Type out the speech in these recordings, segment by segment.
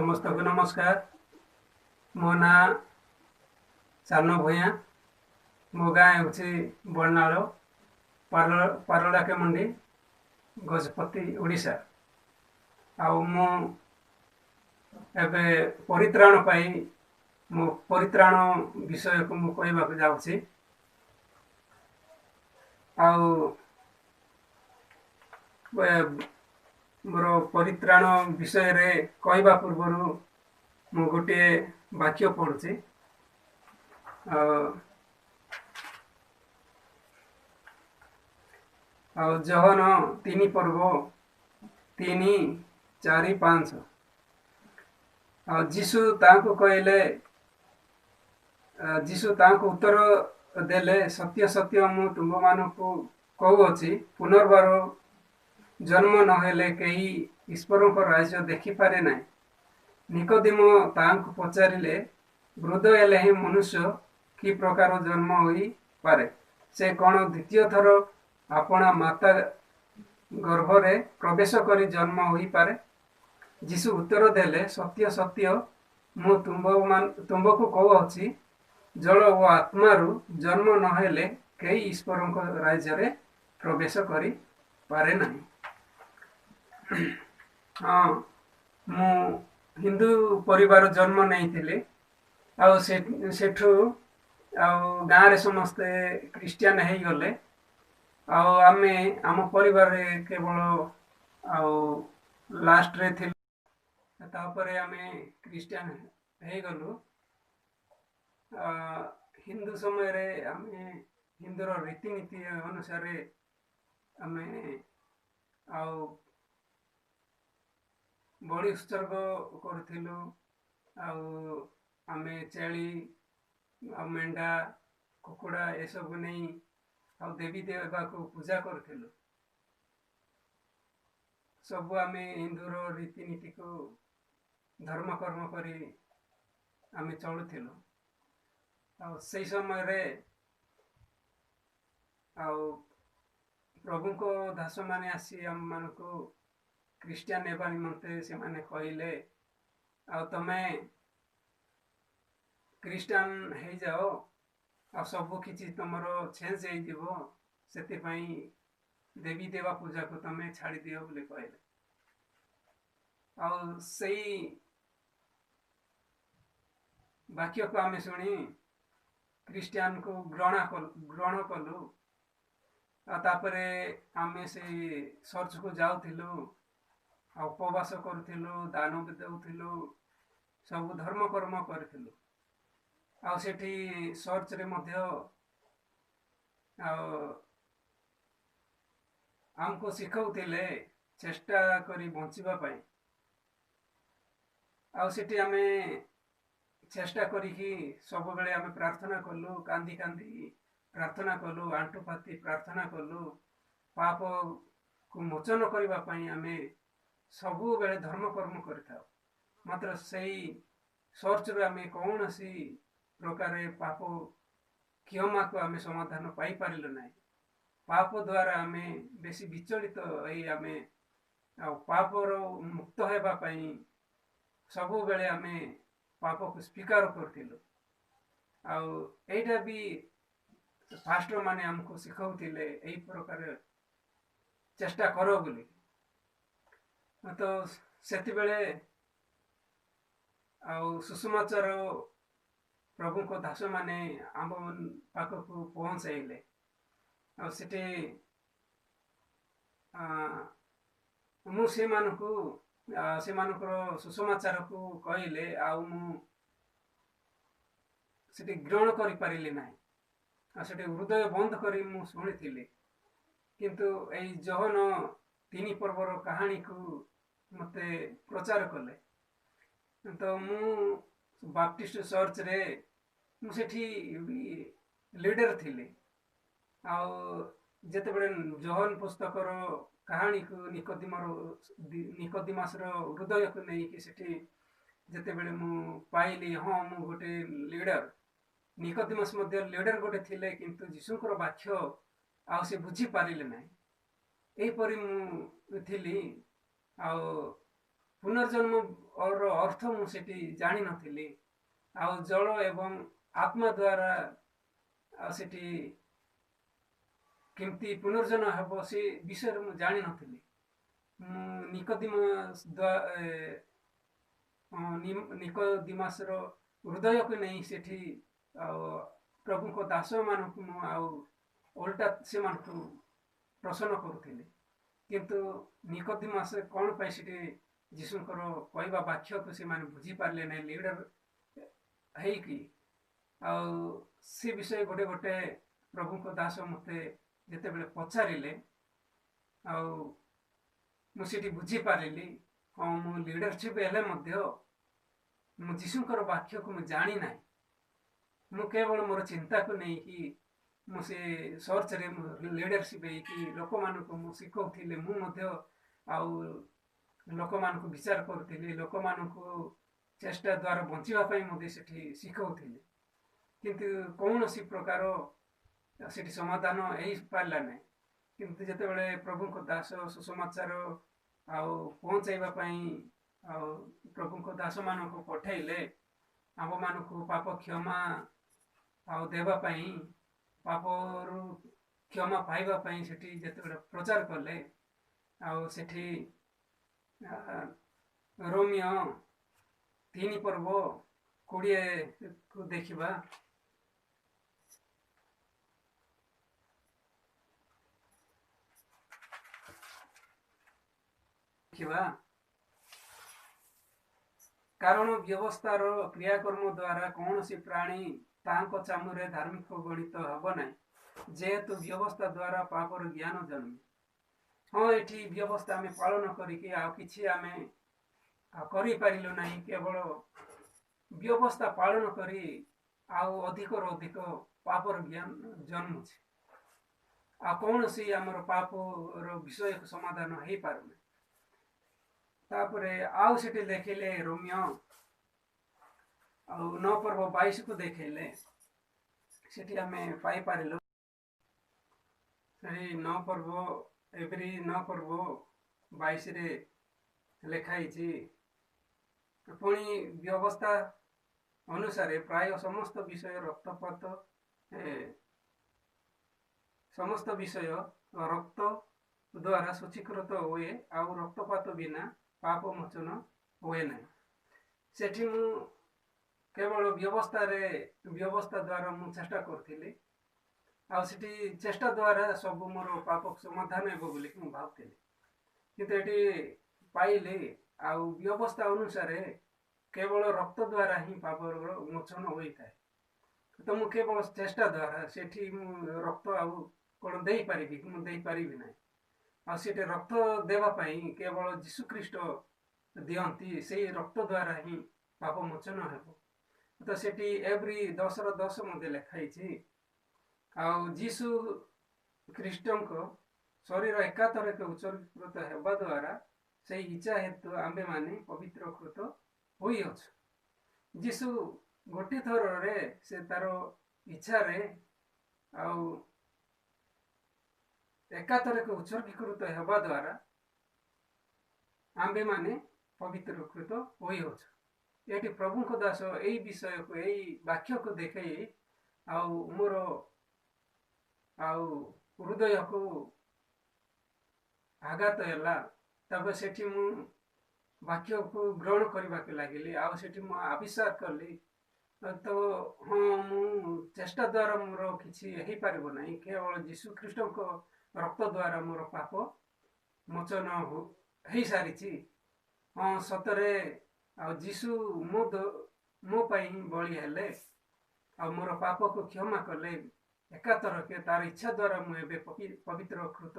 समस्त को नमस्कार। मो ना सानो भूया। मो गाँ हूँ बरनाल पारलाके मंडी गजपति ओडिशा। आउ मु एबे परित्राण पाई मो परित्राण विषय को मु कहबाक जाउछि। आउ मोर परित्राण विषय रे कहबा पूर्वरु मु गोटे वाक्य पढ़ुछि। जहन 3 पर्व 3, 4, 5 जीशु तांको कहले जीशु तांको उत्तर देले सत्य सत्य मु तुम मानकु कहूछि पुनर्बार जन्म नहेले कहीं ईश्वर को राज्य देखि पारे ना। निकोदेम तांको पचारिले वृद्ध हेले ही मनुष्य कि प्रकार जन्म होई पारे, से कौन द्वितीय थर अपना माता गर्भरे प्रवेश करी जन्म होई पारे। जीशु उत्तर देले सत्य सत्य मु तुमको कहूछि जल और आत्मारु जन्म नहेले कई ईश्वर राज्य रे प्रवेश करी पारे नहीं। हाँ मु हिंदू परिवार जन्म नहीं थिले। आउ सेठू आउ गाँव रे समस्ते क्रिश्चियन हे गले। आउ आमे आम परिवार रे केवल आउ लास्ट रे थिल तापरे आमे क्रिश्चियन हे गलु। हिंदू समय रे आमे हिंदूर रीतिनीति अनुसार आमे आउ बड़ी उत्सर्ग करथिलु। आउ आमे चेली मेंढा कुकुड़ा ए सब नहीं आउ देवी देवता को पूजा करथिलु। सब आमे हिंदूर रीतिनीति को धर्म कर्म करी आमे चलुथिलु। आउ सही समय रे आउ प्रभु को दास माने आसी हम मान को क्रिश्चियन एवं निमंते से माने कहले आउ तमे क्रिश्चियन हे जाओ आ सब किछि तमरो चेंज हे दिबो, सेति पई देवी देवा पूजा को तमे छाड़ी दियो बोले कहले। आउ सही वाक्य को आमे सुनी क्रिश्चियन को ग्रहण कलु। तापरे आमे से चर्च को जाउथिलु, उपवास करुथिलु, दान देउथिलु, सब धर्म कर्म करथिलु। आउ सेठी चर्च रे मध्य आमको सिखौथिले चेष्टा करी बंचिबा पई। आउ सेठी आमे चेष्टा करिकी सब बेले आमे प्रार्थना कलु, कांदी कांदी प्रार्थना कलु, आंटू पाती प्रार्थना कलु। पाप को मोचन करबा पई आमे सबु बेले धर्म कर्म करथाउ। मात्र सही चर्च रे आमे कौन सी प्रकार पाप क्षमा को आमे समाधान पाई पारिलो नाही। पाप द्वारा आमे बेसी विचलित होई आमे पाप रो मुक्त हेबा पई सबु बेले आमे पाप को स्वीकार करथिलु। आउ एटा भी फास्टर माने हमको सिखौथिले एई प्रकार चेष्टा करो बोली। तो सेति बेले आउ सुसमाचार प्रभु को दास माने आम पाख को पहुंचाइले। आ सेटे मु से मानकु से मानकर सुसमाचार को कहले आउ मु सेटे ग्रहण करि पारिले नाही। आ सेटे हृदय बंद करी मु सुनिथिले। किंतु एई जहन 3 पर्वर कहानी को मते प्रचार कले। तो मु बाप्टिस्ट चर्च रे मु सेठी लीडर थिले। आउ जेते बेले जहन पुस्तक रो कहानी को निकोदिमास रो हृदय को नहीं कि सेठी जेते बेले मु पाइली हाँ मु गोटे लीडर। निकोदिमास मध्ये लीडर गोटे थिले, किंतु जीशुकर वाक्य आउ से बुझी पारिले नाही। एही परि मु थिली। आउ पुनर्जन्म और अर्थ मुझे जानी नथिली आउ जल एवं आत्मा द्वारा सेठी केमती पुनर्जन्म हेबो से विषय मु जानी नथिली निकोदिमस निकोदिमस रो हृदय को नहीं सेठी प्रभु को दास मानक उल्टा से मानक प्रसन्न करुथिले किंतु निकोदिमस कौन पाई सेठी जीशुंकर कहवा वाक्य को से माने बुझी पारले नहीं लीडर है कि से विषय गोटे गोटे प्रभु को दास मते जिते बेले पचारिले मुझे बुझी पारिली हाँ मु लीडरशिप हेले मु जीशुंकर वाक्य को मुझे जानी ना मु केवल मोर चिंता को नहीं कि मुझे सर्च रे लीडरशिप कि लोक मान को मु शिखौथिले मु मध्य आउ लोक मान को विचार करुथिले लोक मान को चेष्टा द्वारा बंचिबा पई मते सेठी शिखौथिले किंतु कौन सी प्रकार सेठी समाधान एई पारला नै किंतु जते बेले प्रभु को दास सुसमाचार आउ पहुंचाइबा पई आउ प्रभु को दास मान को पठाइले आम मान को पाप क्षमा आउ देबा पई पाप रु क्षमा पाइबा पई सेठी जते बेले प्रचार करले आउ सेठी रोमियो 3 पर्व 20 को देखिबा कारण व्यवस्थार क्रियाकर्म द्वारा कौन सी प्राणी तांको चामुरे धार्मिक गणित हब ना जेहेतु व्यवस्था द्वारा पापर ज्ञान जन्मे हाँ ये व्यवस्था आम पालन करिकी किछि आमे करि पारिलु नाही केवल व्यवस्था पालन करी आउ अधिक रो अधिक पापर ज्ञान जन्मुछि आ कौन सी आमर पाप रो विषय को समाधान हो पारुने तापरे आउ सेठी देखिले रोमियो आउ 9 पर्व 22 को देखिले सेठी आमे पाई पारिलु सेठी 9 पर्व एवरी 9 पर्व 22 रे लेखाई छी पुणी व्यवस्था अनुसार प्राय समस्त विषय रक्तपात समस्त विषय रक्त द्वारा सूचीकृत हुए आउ रक्तपात बिना पाप मोचन हुए ना सेठी मु केवल व्यवस्था द्वारा मु चेष्टा करथिली आ सेठी चेष्टा द्वारा सब मोर पाप समाधान हेबो बोली मु भाबथिली किंतु एटी पाइले आ व्यवस्था अनुसार केवल रक्त द्वारा ही पाप मोचन होई थाए तो मु केवल चेष्टा द्वारा सेठी मु रक्त आउ कोन देई पारिबी मु देई पारिबी ना आ सेठी रक्त देवा पई केवल यीशु ख्रीष्ट दियंती से रक्त द्वारा ही पाप मोचन हेबो तो सेठी एवरी 10 रो 10 मध्ये लेखाई छी आ यीशु ख्रीष्टंक शरीर एकातर के उत्सर्गीकृत हेबा द्वारा से इच्छा हेतु आंबे माने पवित्रकृत होई अछि यीशु गोटे थर रे से तारो इच्छा रे आ एकातर के उत्सर्गीकृत हेबा द्वारा आंबे माने पवित्रकृत होई अछि एटी प्रभु को दास एई विषय को एई वाक्य को देखै आ मोर आउ हृदय को आघात हैला तब सेठी मु वाक्य को ग्रहण करबा के लागिली आ सेठी मु आविष्कार करली तो हाँ मु चेष्टा द्वारा मोर किछि हेई पारबो नाही केवल यीशु ख्रीष्ट को रक्त द्वारा मोर पाप मोचन हेई सारिछि हाँ सतरे आ यीशु मो पई बळी हेले आ मोर पाप को क्षमा कले एकातर के तार इच्छा द्वारा मु एबे पवित्र कृत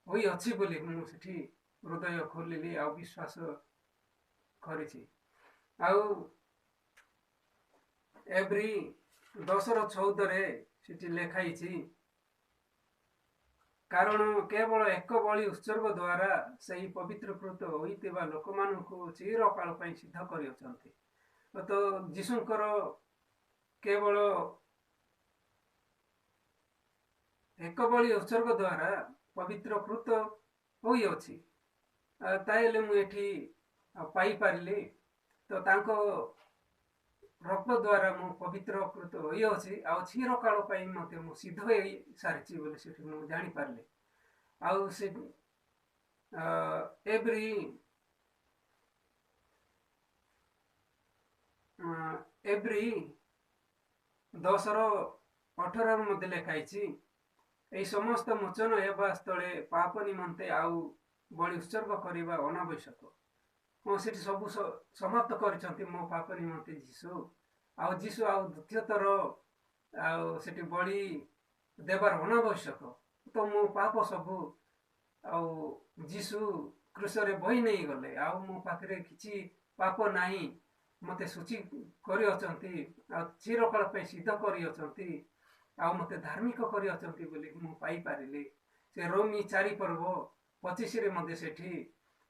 होई अछि बोली मु सेठी हृदय खोलिली आ विश्वास करिछि आ एवरी 10 रो 14 रे सेठी लेखाई छी कारण केवल एक बळी उत्सर्ग द्वारा सही पवित्रकृत होइतिबा लोकमान को चिरकाल पई सिद्ध करियछंती तो यीशुंकर केवल एक बळी उत्सर्ग द्वारा पवित्रकृत होई अछि ताइले मु एठी पाई पारिली तो तांको रक्त द्वारा मु पवित्र कृत होई अछि आ चिर काल पई मते मु सिद्ध होई सारिछि बोले सेठी मु जानि पारले आउ से एवरी एवरी 10:18 मध्ये ଲେଖାଇଛି ଏହି ସମସ୍ତ ମୋଚନ ହେବା ସ୍ଥଳେ ପାପ ନିମନ୍ତେ ଆଉ ବଳି ଉତ୍ସର୍ଗ କରିବା ଅନାବଶ୍ୟକ। ହଁ ସେଠି ସବୁ ସମାପ୍ତ କରିଛନ୍ତି ମୋ ପାପ ନିମନ୍ତେ ଯୀଶୁ ଆଉ ଯୀଶୁ ଆଉ ଦ୍ୱିତୀୟ ଥର ଆଉ ସେଠି ବଳି ଦେବାର ଅନାବଶ୍ୟକ। ତ ମୋ ପାପ ସବୁ ଆଉ ଯୀଶୁ କ୍ରୁଶରେ ବହି ନେଇଗଲେ ଆଉ ମୋ ପାଖରେ କିଛି ପାପ ନାହିଁ। ମତେ ସୂଚି କରିଅଛନ୍ତି ଆଉ ଚିରକାଳ ପାଇଁ ସିଦ୍ଧ କରିଅଛନ୍ତି ଆଉ ମତେ ଧାର୍ମିକ କରିଅଛନ୍ତି ବୋଲି ମୁଁ ପାଇପାରିଲି। ସେ ରୋମୀ 4:25 ମଧ୍ୟ ସେଠି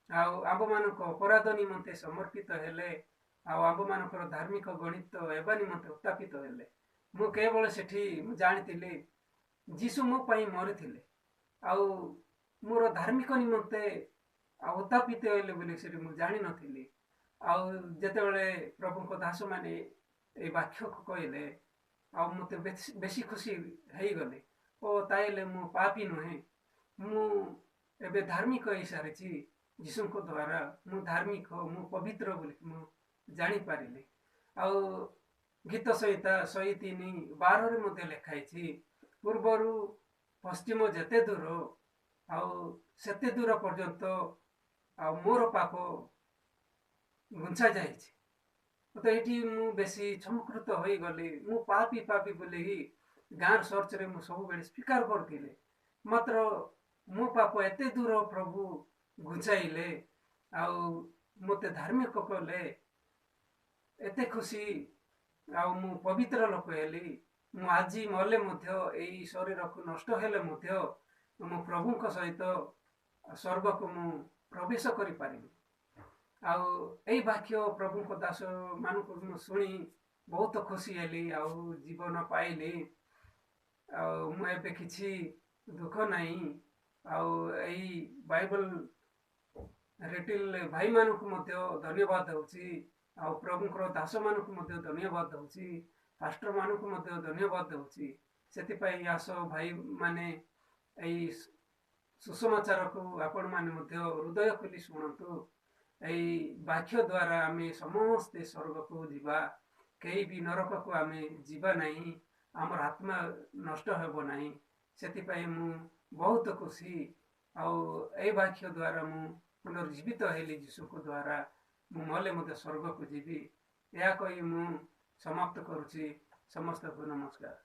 ଆଉ ଆମ୍ଭମାନଙ୍କ ଅପରାଧ ନିମନ୍ତେ ସମର୍ପିତ ହେଲେ ଆଉ ଆମ୍ଭମାନଙ୍କର ଧାର୍ମିକ ଗଣିତ ହେବା ନିମନ୍ତେ ଉତ୍ଥାପିତ ହେଲେ। ମୁଁ କେବଳ ସେଠି ମୁଁ ଜାଣିଥିଲି ଯୀଶୁ ମୋ ପାଇଁ ମରିଥିଲେ ଆଉ ମୋର ଧାର୍ମିକ ନିମନ୍ତେ ଆଉ ଉତ୍ଥାପିତ ହେଲେ ବୋଲି ସେଠି ମୁଁ ଜାଣିନଥିଲି। ଆଉ ଯେତେବେଳେ ପ୍ରଭୁଙ୍କ ଦାସମାନେ ଏଇ ବାକ୍ୟକୁ କହିଲେ ଆଉ ମୋତେ ବେଶୀ ଖୁସି ହେଇଗଲେ ଓ ତାହେଲେ ମୁଁ ପାପୀ ନୁହେଁ, ମୁଁ ଏବେ ଧାର୍ମିକ ହେଇସାରିଛି ଯୀଶୁଙ୍କ ଦ୍ୱାରା ମୁଁ ଧାର୍ମିକ ମୁଁ ପବିତ୍ର ବୋଲି ମୁଁ ଜାଣିପାରିଲି। ଆଉ ଗୀତ ସଂହିତା 103:12 ମଧ୍ୟ ଲେଖାଇଛି ପୂର୍ବରୁ ପଶ୍ଚିମ ଯେତେ ଦୂର ଆଉ ସେତେ ଦୂର ପର୍ଯ୍ୟନ୍ତ ଆଉ ମୋର ପାପ ଗୁଞ୍ଛା ଯାଇଛି। ତ ଏଠି ମୁଁ ବେଶୀ ଚମକୃତ ହୋଇଗଲି ମୁଁ ପାପି ବୋଲି ହିଁ ଗାଁର ସର୍ଚ୍ଚରେ ମୁଁ ସବୁବେଳେ ସ୍ୱୀକାର କରୁଥିଲି। ମାତ୍ର ମୋ ପାପ ଏତେ ଦୂର ପ୍ରଭୁ ଘୁଞ୍ଚାଇଲେ ଆଉ ମୋତେ ଧାର୍ମିକ କଲେ ଏତେ ଖୁସି ଆଉ ମୁଁ ପବିତ୍ର ଲୋକ ହେଲି। ମୁଁ ଆଜି ମଲେ ମଧ୍ୟ ଏଇ ଶରୀରକୁ ନଷ୍ଟ ହେଲେ ମଧ୍ୟ ମୁଁ ପ୍ରଭୁଙ୍କ ସହିତ ସ୍ୱର୍ଗକୁ ମୁଁ ପ୍ରବେଶ କରିପାରିବି। ଆଉ ଏଇ ବାକ୍ୟ ପ୍ରଭୁଙ୍କ ଦାସ ମାନଙ୍କୁ ମୁଁ ଶୁଣି ବହୁତ ଖୁସି ହେଲି ଆଉ ଜୀବନ ପାଇଲି ଆଉ ମୁଁ ଏବେ କିଛି ଦୁଃଖ ନାହିଁ। ଆଉ ଏଇ ବାଇବଲ ରିଟିଲ ଭାଇମାନଙ୍କୁ ମଧ୍ୟ ଧନ୍ୟବାଦ ଦେଉଛି ଆଉ ପ୍ରଭୁଙ୍କର ଦାସମାନଙ୍କୁ ମଧ୍ୟ ଧନ୍ୟବାଦ ଦେଉଛି, ପାଷ୍ଟରମାନଙ୍କୁ ମଧ୍ୟ ଧନ୍ୟବାଦ ଦେଉଛି। ସେଥିପାଇଁ ଆସ ଭାଇମାନେ ଏଇ ସୁସମାଚାରକୁ ଆପଣମାନେ ମଧ୍ୟ ହୃଦୟ ଖୋଲି ଶୁଣନ୍ତୁ। ଏଇ ବାକ୍ୟ ଦ୍ୱାରା ଆମେ ସମସ୍ତେ ସ୍ୱର୍ଗକୁ ଯିବା, କେହି ବି ନରକକୁ ଆମେ ଯିବା ନାହିଁ, ଆମର ଆତ୍ମା ନଷ୍ଟ ହେବ ନାହିଁ। ସେଥିପାଇଁ ମୁଁ ବହୁତ ଖୁସି ଆଉ ଏଇ ବାକ୍ୟ ଦ୍ୱାରା ମୁଁ ପୁନର୍ଜୀବିତ ହେଲି ଯୀଶୁଙ୍କ ଦ୍ୱାରା। ମୁଁ ମଲେ ମଧ୍ୟ ସ୍ୱର୍ଗକୁ ଯିବି। ଏହା କହି ମୁଁ ସମାପ୍ତ କରୁଛି। ସମସ୍ତଙ୍କୁ ନମସ୍କାର।